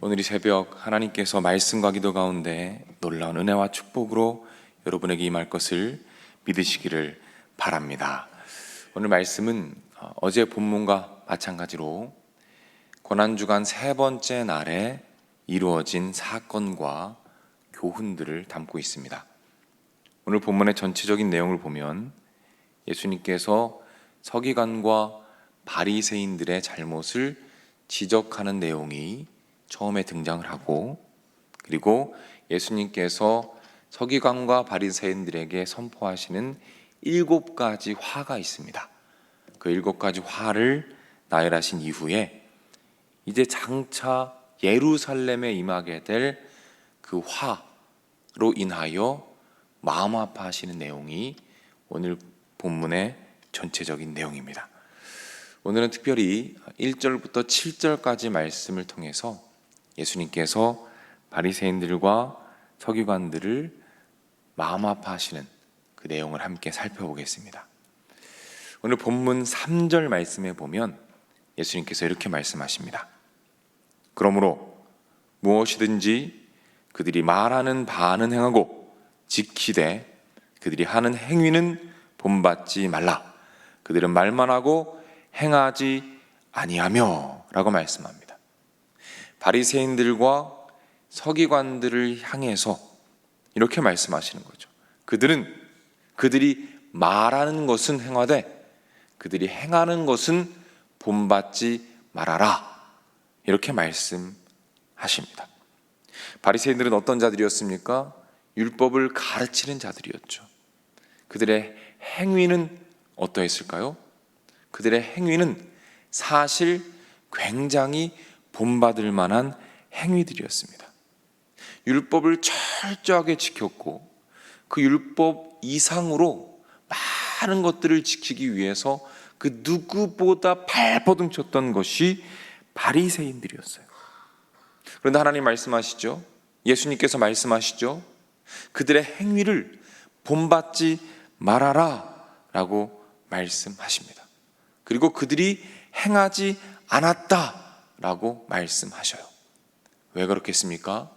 오늘 이 새벽 하나님께서 말씀과 기도 가운데 놀라운 은혜와 축복으로 여러분에게 임할 것을 믿으시기를 바랍니다. 오늘 말씀은 어제 본문과 마찬가지로 고난주간 세 번째 날에 이루어진 사건과 교훈들을 담고 있습니다. 오늘 본문의 전체적인 내용을 보면 예수님께서 서기관과 바리새인들의 잘못을 지적하는 내용이 처음에 등장을 하고, 그리고 예수님께서 서기관과 바리새인들에게 선포하시는 7가지 화가 있습니다. 그 7가지 화를 나열하신 이후에 이제 장차 예루살렘에 임하게 될 그 화로 인하여 마음 아파하시는 내용이 오늘 본문의 전체적인 내용입니다. 오늘은 특별히 1절부터 7절까지 말씀을 통해서 예수님께서 바리새인들과 서기관들을 마음 아파하시는 그 내용을 함께 살펴보겠습니다. 오늘 본문 3절 말씀에 보면 예수님께서 이렇게 말씀하십니다. 그러므로 무엇이든지 그들이 말하는 바는 행하고 지키되 그들이 하는 행위는 본받지 말라. 그들은 말만 하고 행하지 아니하며 라고 말씀합니다. 바리새인들과 서기관들을 향해서 이렇게 말씀하시는 거죠. 그들이 말하는 것은 행하되 그들이 행하는 것은 본받지 말아라. 이렇게 말씀하십니다. 바리새인들은 어떤 자들이었습니까? 율법을 가르치는 자들이었죠. 그들의 행위는 어떠했을까요? 그들의 행위는 사실 굉장히 본받을 만한 행위들이었습니다. 율법을 철저하게 지켰고 그 율법 이상으로 많은 것들을 지키기 위해서 그 누구보다 발버둥쳤던 것이 바리새인들이었어요. 그런데 하나님 말씀하시죠. 예수님께서 말씀하시죠. 그들의 행위를 본받지 말아라 라고 말씀하십니다. 그리고 그들이 행하지 않았다라고 말씀하셔요. 왜 그렇겠습니까?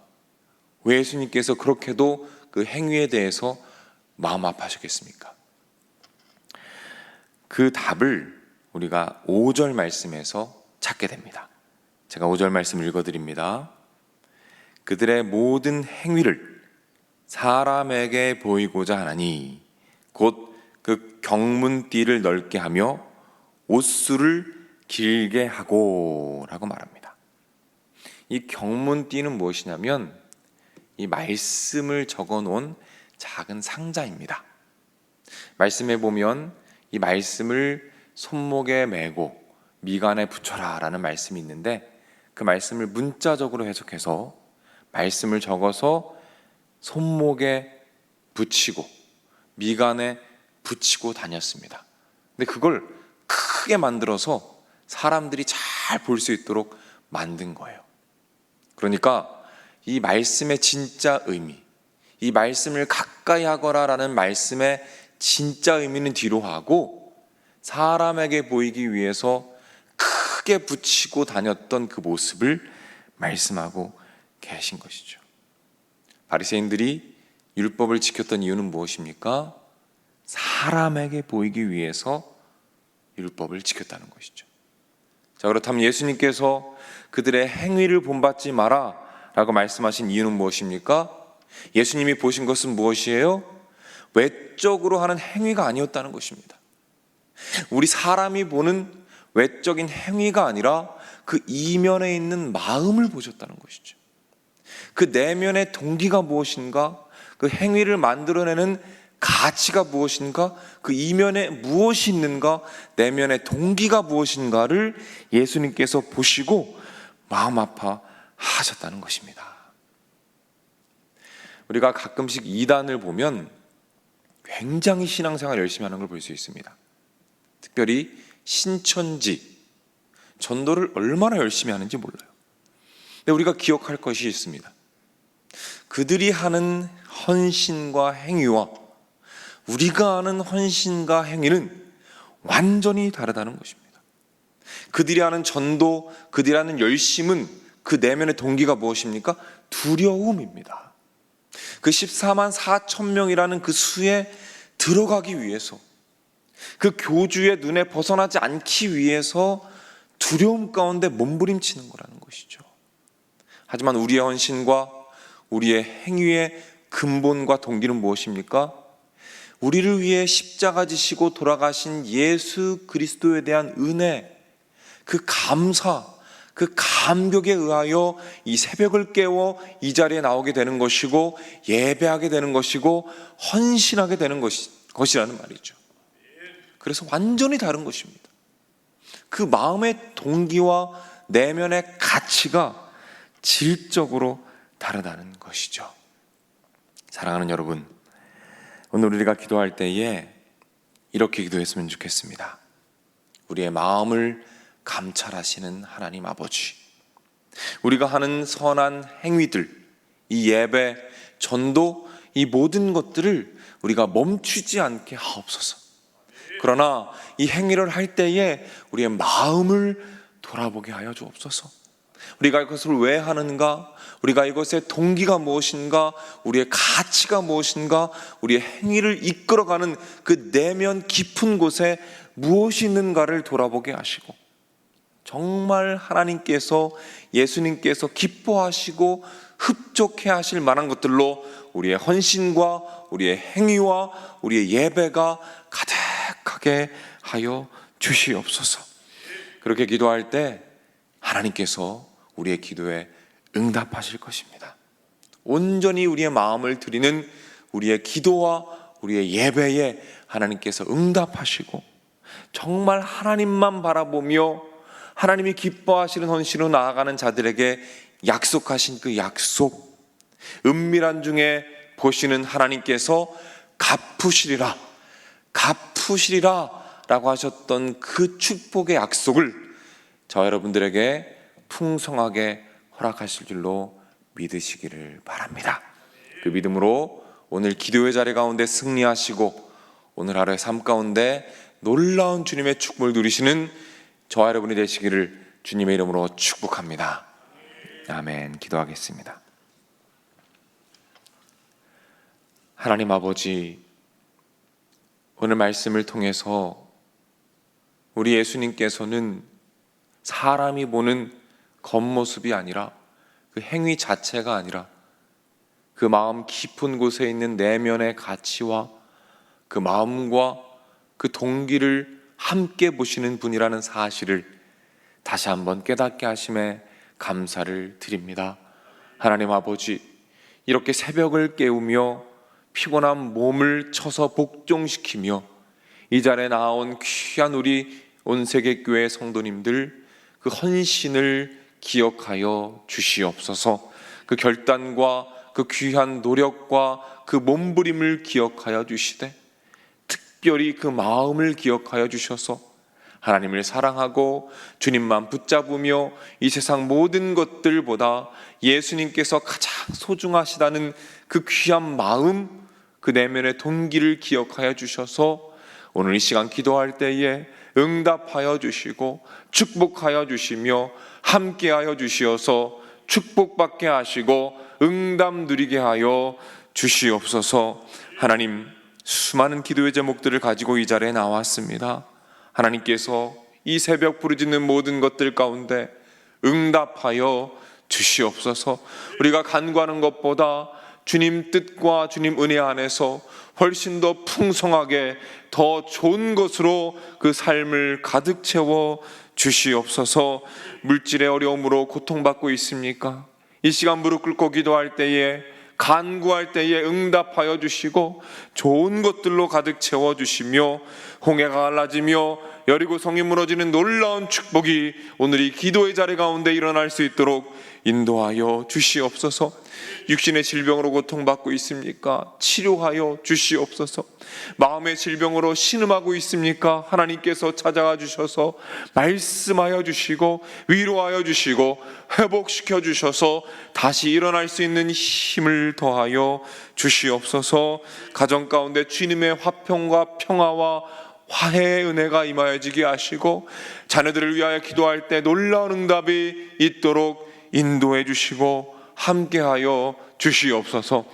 왜 예수님께서 그렇게도 그 행위에 대해서 마음 아파하셨겠습니까? 그 답을 우리가 5절 말씀에서 찾게 됩니다. 제가 5절 말씀 읽어드립니다. 그들의 모든 행위를 사람에게 보이고자 하나니 곧 그 경문띠를 넓게 하며 옷수를 길게 하고 라고 말합니다. 이 경문띠는 무엇이냐면 이 말씀을 적어 놓은 작은 상자입니다. 말씀에 보면 이 말씀을 손목에 메고 미간에 붙여라 라는 말씀이 있는데 그 말씀을 문자적으로 해석해서 말씀을 적어서 손목에 붙이고 미간에 붙이고 다녔습니다. 근데 그걸 크게 만들어서 사람들이 잘 볼 수 있도록 만든 거예요. 그러니까 이 말씀의 진짜 의미, 이 말씀을 가까이 하거라 라는 말씀의 진짜 의미는 뒤로 하고 사람에게 보이기 위해서 크게 붙이고 다녔던 그 모습을 말씀하고 계신 것이죠. 바리새인들이 율법을 지켰던 이유는 무엇입니까? 사람에게 보이기 위해서 율법을 지켰다는 것이죠. 자, 그렇다면 예수님께서 그들의 행위를 본받지 마라 라고 말씀하신 이유는 무엇입니까? 예수님이 보신 것은 무엇이에요? 외적으로 하는 행위가 아니었다는 것입니다. 우리 사람이 보는 외적인 행위가 아니라 그 이면에 있는 마음을 보셨다는 것이죠. 그 내면의 동기가 무엇인가? 그 행위를 만들어내는 가치가 무엇인가? 그 이면에 무엇이 있는가? 내면의 동기가 무엇인가를 예수님께서 보시고 마음 아파 하셨다는 것입니다. 우리가 가끔씩 이단을 보면 굉장히 신앙생활 열심히 하는 걸 볼 수 있습니다. 특별히 신천지 전도를 얼마나 열심히 하는지 몰라요. 근데 우리가 기억할 것이 있습니다. 그들이 하는 헌신과 행위와 우리가 하는 헌신과 행위는 완전히 다르다는 것입니다. 그들이 하는 전도, 그들이 하는 열심은 그 내면의 동기가 무엇입니까? 두려움입니다. 그 14만 4천 명이라는 그 수에 들어가기 위해서, 그 교주의 눈에 벗어나지 않기 위해서 두려움 가운데 몸부림치는 거라는 것이죠. 하지만 우리의 헌신과 우리의 행위의 근본과 동기는 무엇입니까? 우리를 위해 십자가 지시고 돌아가신 예수 그리스도에 대한 은혜, 그 감사, 그 감격에 의하여 이 새벽을 깨워 이 자리에 나오게 되는 것이고, 예배하게 되는 것이고, 헌신하게 되는 것이라는 말이죠. 그래서 완전히 다른 것입니다. 그 마음의 동기와 내면의 가치가 질적으로 다르다는 것이죠. 사랑하는 여러분, 오늘 우리가 기도할 때에 이렇게 기도했으면 좋겠습니다. 우리의 마음을 감찰하시는 하나님 아버지, 우리가 하는 선한 행위들, 이 예배, 전도, 이 모든 것들을 우리가 멈추지 않게 하옵소서. 그러나 이 행위를 할 때에 우리의 마음을 돌아보게 하여 주옵소서. 우리가 이것을 왜 하는가? 우리가 이것의 동기가 무엇인가? 우리의 가치가 무엇인가? 우리의 행위를 이끌어가는 그 내면 깊은 곳에 무엇이 있는가를 돌아보게 하시고, 정말 하나님께서, 예수님께서 기뻐하시고 흡족해 하실 만한 것들로 우리의 헌신과 우리의 행위와 우리의 예배가 가득하게 하여 주시옵소서. 그렇게 기도할 때 하나님께서 우리의 기도에 응답하실 것입니다. 온전히 우리의 마음을 드리는 우리의 기도와 우리의 예배에 하나님께서 응답하시고, 정말 하나님만 바라보며 하나님이 기뻐하시는 헌신으로 나아가는 자들에게 약속하신 그 약속, 은밀한 중에 보시는 하나님께서 갚으시리라 라고 하셨던 그 축복의 약속을 저와 여러분들에게 풍성하게 허락하실 줄로 믿으시기를 바랍니다. 그 믿음으로 오늘 기도의 자리 가운데 승리하시고 오늘 하루의 삶 가운데 놀라운 주님의 축복을 누리시는 저와 여러분이 되시기를 주님의 이름으로 축복합니다. 아멘. 기도하겠습니다. 하나님 아버지, 오늘 말씀을 통해서 우리 예수님께서는 사람이 보는 겉모습이 아니라, 그 행위 자체가 아니라 그 마음 깊은 곳에 있는 내면의 가치와 그 마음과 그 동기를 함께 보시는 분이라는 사실을 다시 한번 깨닫게 하심에 감사를 드립니다. 하나님 아버지, 이렇게 새벽을 깨우며 피곤한 몸을 쳐서 복종시키며 이 자리에 나온 귀한 우리 온세계교회 성도님들, 그 헌신을 기억하여 주시옵소서. 그 결단과 그 귀한 노력과 그 몸부림을 기억하여 주시되, 특별히 그 마음을 기억하여 주셔서 하나님을 사랑하고 주님만 붙잡으며 이 세상 모든 것들보다 예수님께서 가장 소중하시다는 그 귀한 마음, 그 내면의 동기를 기억하여 주셔서 오늘 이 시간 기도할 때에 응답하여 주시고 축복하여 주시며 함께하여 주시어서 축복받게 하시고 응답 누리게 하여 주시옵소서. 하나님, 수많은 기도의 제목들을 가지고 이 자리에 나왔습니다. 하나님께서 이 새벽 부르짖는 모든 것들 가운데 응답하여 주시옵소서. 우리가 간구하는 것보다 주님 뜻과 주님 은혜 안에서 훨씬 더 풍성하게 더 좋은 것으로 그 삶을 가득 채워 주시옵소서. 물질의 어려움으로 고통받고 있습니까? 이 시간 무릎 꿇고 기도할 때에, 간구할 때에 응답하여 주시고 좋은 것들로 가득 채워 주시며 홍해가 갈라지며 여리고성이 무너지는 놀라운 축복이 오늘 이 기도의 자리 가운데 일어날 수 있도록 인도하여 주시옵소서. 육신의 질병으로 고통받고 있습니까? 치료하여 주시옵소서. 마음의 질병으로 신음하고 있습니까? 하나님께서 찾아와 주셔서 말씀하여 주시고 위로하여 주시고 회복시켜 주셔서 다시 일어날 수 있는 힘을 더하여 주시옵소서. 가정 가운데 주님의 화평과 평화와 화해의 은혜가 임하여지게 하시고 자녀들을 위하여 기도할 때 놀라운 응답이 있도록 인도해 주시고 함께하여 주시옵소서.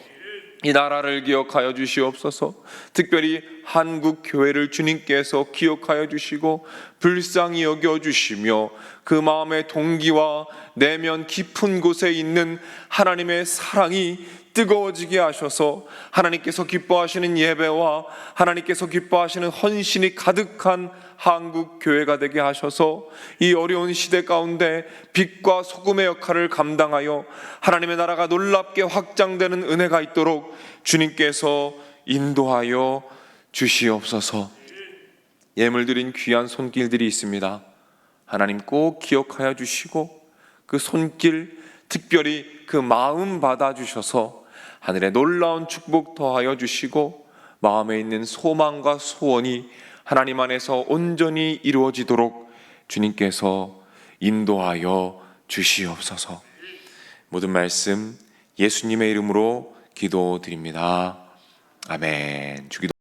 이 나라를 기억하여 주시옵소서. 특별히 한국 교회를 주님께서 기억하여 주시고 불쌍히 여겨 주시며 그 마음의 동기와 내면 깊은 곳에 있는 하나님의 사랑이 뜨거워지게 하셔서 하나님께서 기뻐하시는 예배와 하나님께서 기뻐하시는 헌신이 가득한 한국 교회가 되게 하셔서 이 어려운 시대 가운데 빛과 소금의 역할을 감당하여 하나님의 나라가 놀랍게 확장되는 은혜가 있도록 주님께서 인도하여 주시옵소서. 예물 드린 귀한 손길들이 있습니다. 하나님 꼭 기억하여 주시고 그 손길, 특별히 그 마음 받아주셔서 하늘에 놀라운 축복 더하여 주시고 마음에 있는 소망과 소원이 하나님 안에서 온전히 이루어지도록 주님께서 인도하여 주시옵소서. 모든 말씀 예수님의 이름으로 기도드립니다. 아멘. 주기도